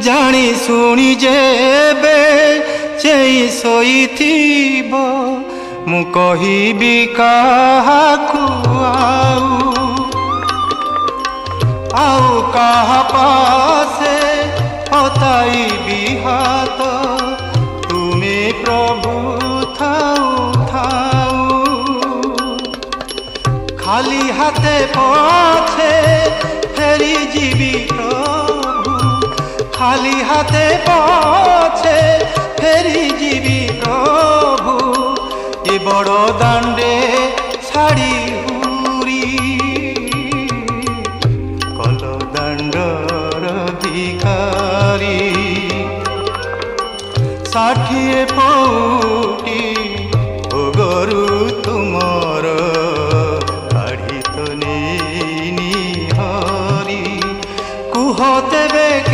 जानी शुणी जेबे चेई शोइथिब मु कहिबी काहाकू आउ काहा पासे हताइबी हाथ तुमे प्रभु थाऊ थाऊ खाली हाथे पछे फेरी जीवी प्रभु खाली हाथे पछे फेरी जीवी प्रभु ये बड़ दांडे छाड़ी हुरी कल दांडर भिखारी 60 पौटी भोगरु तुमर काढ़ी तो नहीं हरी कुह तेबे